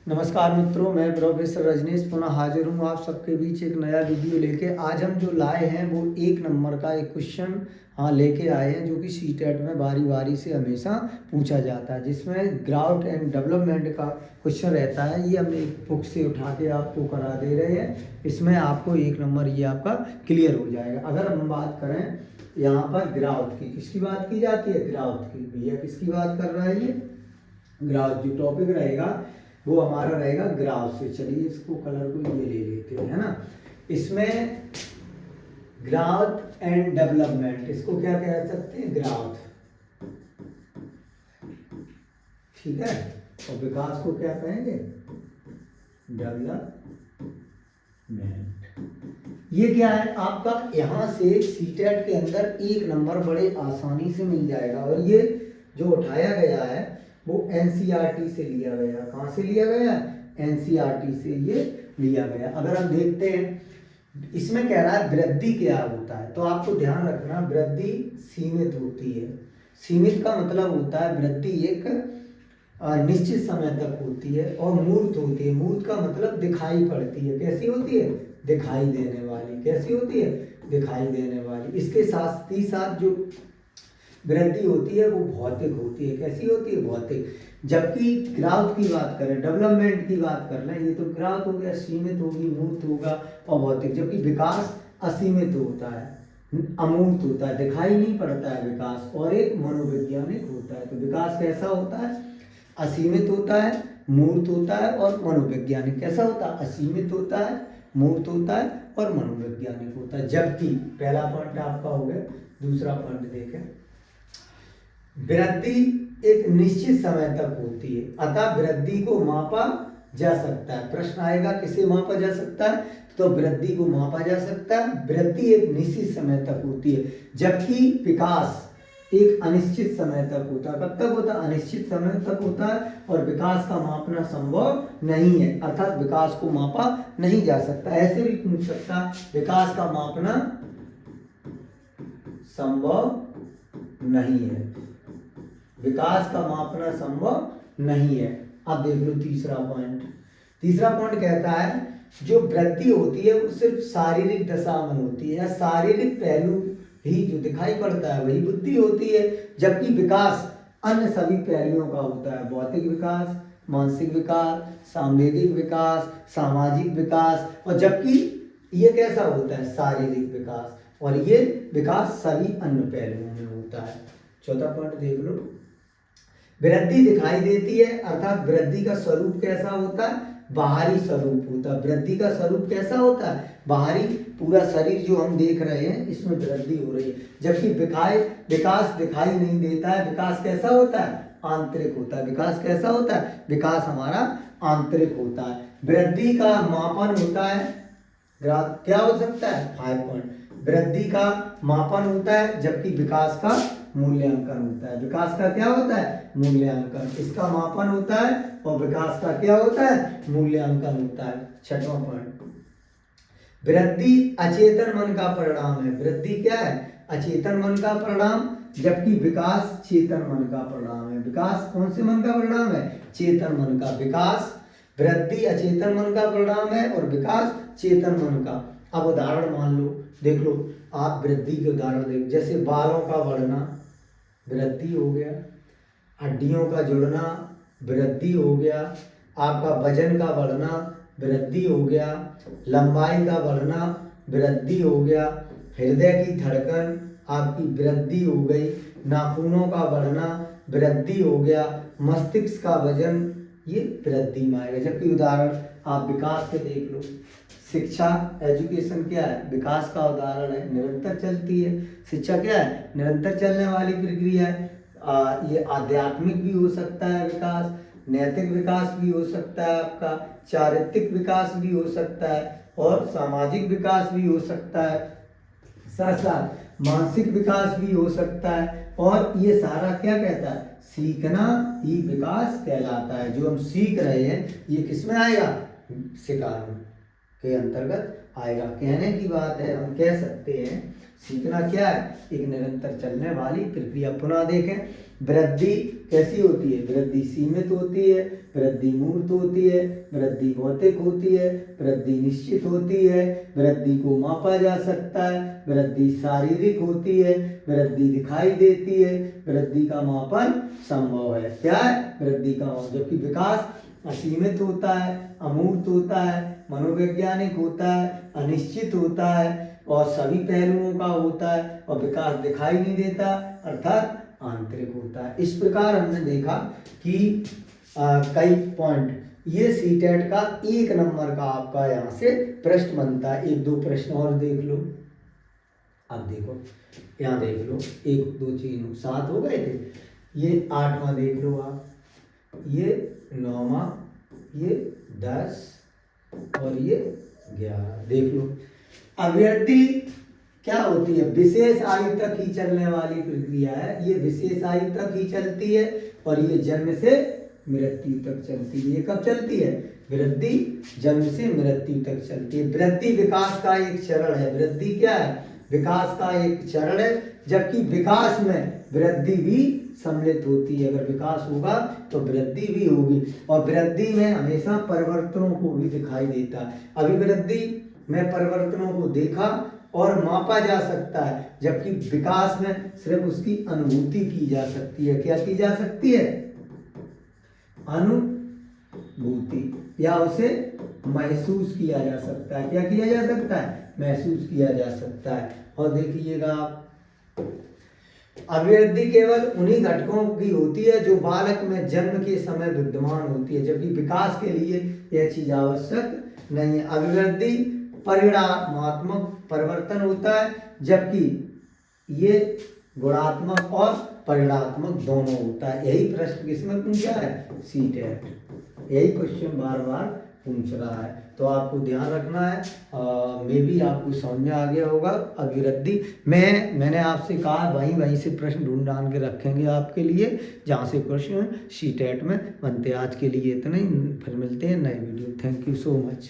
नमस्कार मित्रों, मैं प्रोफेसर रजनीश पुनः हाजिर हूँ आप सबके बीच एक नया वीडियो लेके। आज हम जो लाए हैं वो 1 नंबर का एक क्वेश्चन लेके आए हैं, जो कि सीटेट में बारी बारी से हमेशा पूछा जाता है, जिसमें ग्राउट एंड डेवलपमेंट का क्वेश्चन रहता है। ये हम एक बुक से उठा के आपको करा दे रहे हैं। इसमें आपको 1 नंबर ये आपका क्लियर हो जाएगा। अगर हम बात करें यहाँ पर ग्राउट की, किसकी बात की जाती है? ग्राउट की। भैया किसकी बात कर रहा है? ये ग्राउट जो टॉपिक रहेगा वो हमारा रहेगा ग्राफ से। चलिए इसको कलर को ये ले लेते हैं, है ना। इसमें ग्राउथ एंड डेवलपमेंट, इसको क्या कह सकते हैं? ग्राउथ, ठीक है। और विकास को क्या कहेंगे? डेवलपमेंट। ये क्या है आपका? यहां से सीटेट के अंदर 1 नंबर बड़े आसानी से मिल जाएगा। और ये जो उठाया गया है वो एनसीईआरटी से लिया गया। कहाँ से लिया गया? एनसीईआरटी से ये लिया गया। अगर हम देखते हैं इसमें कह रहा है वृद्धि क्या होता है, तो आपको ध्यान रखना वृद्धि सीमित होती है। सीमित का मतलब होता है वृद्धि एक निश्चित समय तक होती है। और मूर्त होती है। मूर्त का मतलब दिखाई पड़ती है। कैसी होती है? दिखाई देने वाली। कैसी होती है? दिखाई देने वाली। इसके साथ ही साथ जो वृद्धि होती है वो भौतिक होती है। कैसी होती है? भौतिक। जबकि ग्राउथ की बात करें, डेवलपमेंट की बात कर लें, ये तो ग्राउथ हो गया, सीमित होगी, मूर्त होगा और भौतिक। जबकि विकास असीमित होता है, अमूर्त होता है, दिखाई नहीं पड़ता है विकास, और एक मनोवैज्ञानिक होता है। तो विकास कैसा होता है? असीमित होता है, मूर्त होता है और मनोवैज्ञानिक। कैसा होता है? असीमित होता है, मूर्त होता है और मनोवैज्ञानिक होता है। जबकि पहला पॉइंट आपका हो गया। दूसरा पॉइंट देखें, वृद्धि एक निश्चित समय तक होती है, अतः वृद्धि को मापा जा सकता है। प्रश्न आएगा किसे मापा जा सकता है? तो वृद्धि को मापा जा सकता है। वृद्धि एक निश्चित समय तक होती है, जबकि विकास एक अनिश्चित समय तक होता है। कब तक होता है? अनिश्चित समय तक होता है। और विकास का मापना संभव नहीं है, अर्थात विकास को मापा नहीं जा सकता। ऐसे भी पूछ सकता है, विकास का मापना संभव नहीं है। विकास का मापना संभव नहीं है। अब देख लो तीसरा पॉइंट। तीसरा पॉइंट कहता है जो वृद्धि होती है वो सिर्फ शारीरिक दशा में होती है, या शारीरिक पहलू ही जो दिखाई पड़ता है वही बुद्धि होती है। जबकि विकास अन्य सभी पहलुओं का होता है। भौतिक विकास, मानसिक विकास, सांवेगिक विकास, सामाजिक विकास। और जबकि ये कैसा होता है? शारीरिक विकास। और ये विकास सभी अन्य पहलुओं में होता है। चौथा पॉइंट देख लो, वृद्धि दिखाई देती है, अर्थात वृद्धि का स्वरूप कैसा होता है? बाहरी स्वरूप होता है। वृद्धि का स्वरूप कैसा होता है? बाहरी। पूरा शरीर जो हम देख रहे हैं इसमें वृद्धि हो रही है। जबकि विकास दिखाई नहीं देता है। विकास कैसा होता है? आंतरिक होता है। विकास कैसा होता है? विकास हमारा आंतरिक होता है। वृद्धि का मापन होता है, क्या हो सकता है? 5 पॉइंट। वृद्धि का मापन होता है, जबकि विकास का मूल्यांकन होता है। विकास का क्या होता है? मूल्यांकन। इसका मापन होता है और विकास का क्या होता है? मूल्यांकन होता है। छठवां पॉइंट, वृद्धि अचेतन मन का परिणाम है। वृद्धि क्या है? अचेतन मन का परिणाम, जबकि विकास चेतन मन का परिणाम है। विकास कौन से मन का परिणाम है? चेतन मन का। विकास, वृद्धि अचेतन मन का परिणाम है और विकास चेतन मन का। अब उदाहरण मान लो, देख लो आप वृद्धि के उदाहरण देख, जैसे बालों का बढ़ना वृद्धि हो गया, हड्डियों का जुड़ना वृद्धि हो गया, आपका वजन का बढ़ना वृद्धि हो गया, लंबाई का बढ़ना वृद्धि हो गया, हृदय की धड़कन आपकी वृद्धि हो गई, नाखूनों का बढ़ना वृद्धि हो गया, मस्तिष्क का वजन ये वृद्धि में आएगा। जबकि उदाहरण आप विकास के देख लो, शिक्षा, एजुकेशन क्या है? विकास का उदाहरण है, निरंतर चलती है। शिक्षा क्या है? निरंतर चलने वाली प्रक्रिया है। ये आध्यात्मिक भी हो सकता है विकास, नैतिक विकास भी हो सकता है, आपका चारित्रिक विकास भी हो सकता है और सामाजिक विकास भी हो सकता है, साथ साथ मानसिक विकास भी हो सकता है। और ये सारा क्या कहता है? सीखना ही विकास कहलाता है। जो हम सीख रहे हैं ये किसमें आएगा? शिकारों के अंतर्गत आएगा। कहने की बात है, हम कह सकते हैं सीखना क्या है? एक निरंतर चलने वाली प्रक्रिया। पुनः देखें, वृद्धि कैसी होती है? वृद्धि सीमित होती है, वृद्धि मूर्त होती है, वृद्धि भौतिक होती है, वृद्धि निश्चित होती है, वृद्धि को मापा जा सकता है, वृद्धि शारीरिक होती है, वृद्धि दिखाई देती है, वृद्धि का मापन संभव है। क्या है? वृद्धि का मापन। जबकि विकास असीमित होता है, अमूर्त होता है, मनोवैज्ञानिक होता है, अनिश्चित होता है और सभी पहलुओं का होता है, और विकास दिखाई नहीं देता अर्थात आंतरिक होता है। इस प्रकार हमने देखा कि कई पॉइंट, ये सीटेट का 1 नंबर का आपका यहाँ से प्रश्न बनता है। 1-2 प्रश्न और देख लो। अब देखो यहाँ देख लो, 1 2 3 7 हो गए थे, ये 8वां देख लो आप, ये 9वां, ये 10 और ये 11 देख लो। अभिवृद्धि क्या होती है? विशेष आयु तक ही चलने वाली प्रक्रिया है। ये विशेष आयु तक ही चलती है और ये जन्म से मृत्यु तक चलती है। ये कब चलती है? वृद्धि जन्म से मृत्यु तक चलती है। वृद्धि विकास का एक चरण है। वृद्धि क्या है? विकास का एक चरण है, जबकि विकास में वृद्धि भी सम्मिलित होती है। अगर विकास होगा तो वृद्धि भी होगी, और वृद्धि में हमेशा परिवर्तनों को भी दिखाई देता है। अभिवृद्धि में परिवर्तनों को देखा और मापा जा सकता है, जबकि विकास में सिर्फ उसकी अनुभूति की जा सकती है। क्या की जा सकती है? अनुभूति, या उसे महसूस किया जा सकता है। क्या किया जा सकता है? महसूस किया जा सकता है। और देखिएगा, अभिवृद्धि केवल उन्हीं घटकों की होती है जो बालक में जन्म के समय विद्यमान होती है, जबकि विकास के लिए यह चीज आवश्यक नहीं है। अभिवृद्धि परिणामात्मक परिवर्तन होता है, जबकि ये गुणात्मक और परिणात्मक दोनों होता है। यही प्रश्न किसमें पूछा है? सीटेट, यही क्वेश्चन बार बार पूछ रहा है। तो आपको ध्यान रखना है। मे भी आपको समझ में आ गया होगा। अभिवृद्धि मैंने आपसे कहा वहीं से प्रश्न ढूंढ ढांड के रखेंगे आपके लिए, जहाँ से क्वेश्चन सीटेट में बनते हैं। आज के लिए इतना ही, फिर मिलते हैं नए video. Thank you so much.